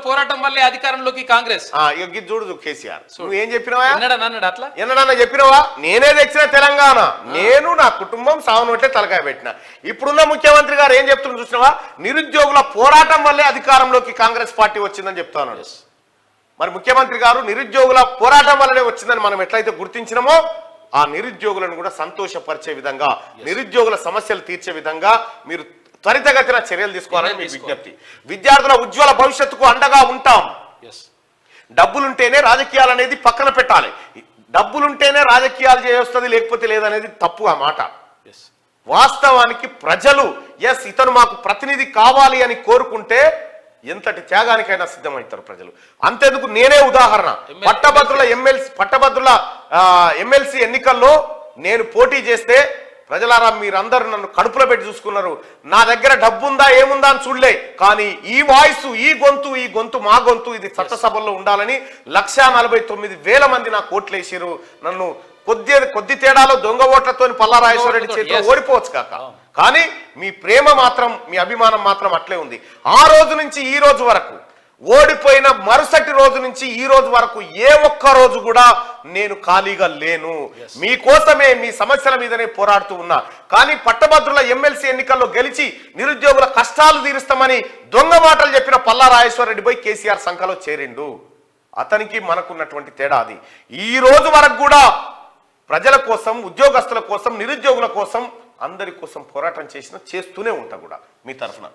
పోరాటం వల్లే అధికారంలోకి కాంగ్రెస్. ఇక చూడు కేసీఆర్, నువ్వు ఏం చెప్పినావా? అన్నాడు అట్లా ఎన్నడన్నా చెప్పినావా? నేనే తెచ్చిన తెలంగాణ, నేను నా కుటుంబం సాగునట్లే తలకాయ పెట్టిన. ఇప్పుడున్న ముఖ్యమంత్రి గారు ఏం చెప్తున్నా చూసినావా? నిరుద్యోగుల పోరాటం వల్లే అధికారంలోకి కాంగ్రెస్ పార్టీ వచ్చిందని చెప్తా ఉన్నాడు. మరి ముఖ్యమంత్రి గారు నిరుద్యోగుల పోరాటం వల్లనే వచ్చిందని మనం ఎట్లయితే గుర్తించినామో ఆ నిరుద్యోగులను కూడా సంతోషపరిచే విధంగా, నిరుద్యోగుల సమస్యలు తీర్చే విధంగా మీరు త్వరితగతిన చర్యలు తీసుకోవాలని మీ విజ్ఞప్తి. విద్యార్థుల ఉజ్వల భవిష్యత్తుకు అండగా ఉంటాం. డబ్బులుంటేనే రాజకీయాలు అనేది పక్కన పెట్టాలి. డబ్బులుంటేనే రాజకీయాలు చేయొస్తుంది, లేకపోతే లేదనేది తప్పు ఆ మాట. వాస్తవానికి ప్రజలు ఇతను మాకు ప్రతినిధి కావాలి అని కోరుకుంటే ఎంతటి త్యాగానికైనా సిద్ధమవుతారు ప్రజలు. అంతేందుకు నేనే ఉదాహరణ. పట్టభద్రుల ఎమ్మెల్సీ ఎన్నికల్లో నేను పోటీ చేస్తే ప్రజలారా మీరందరూ నన్ను కడుపులో పెట్టి చూసుకున్నారు. నా దగ్గర డబ్బుందా ఏముందా అని చూడలే, కానీ ఈ వాయిస్, ఈ గొంతు మా గొంతు, ఇది చట్టసభల్లో ఉండాలని 1,49,000 మంది నాకు ఓట్లు వేసారు. నన్ను కొద్ది తేడాలో దొంగ ఓట్లతో పల్లారాజేశ్వర రెడ్డి చేతిలో ఓడిపోవచ్చు కాక, కానీ మీ ప్రేమ మాత్రం, మీ అభిమానం మాత్రం అట్లే ఉంది. ఆ రోజు నుంచి ఈ రోజు వరకు, ఓడిపోయిన మరుసటి రోజు నుంచి ఈ రోజు వరకు ఏ ఒక్క రోజు కూడా నేను ఖాళీగా లేను. మీకోసమే, మీ సమస్యల మీదనే పోరాడుతూ ఉన్నా. కానీ పట్టభద్రుల ఎమ్మెల్సీ ఎన్నికల్లో గెలిచి నిరుద్యోగుల కష్టాలు తీరుస్తామని దొంగ మాటలు చెప్పిన పల్లారాజేశ్వర రెడ్డి పోయి కేసీఆర్ సంఖలో చేరిండు. అతనికి మనకున్నటువంటి తేడా అది. ఈ రోజు వరకు కూడా ప్రజల కోసం, ఉద్యోగస్తుల కోసం, నిరుద్యోగుల కోసం, అందరి కోసం పోరాటం చేస్తూనే ఉంటా కూడా మీ తరఫున.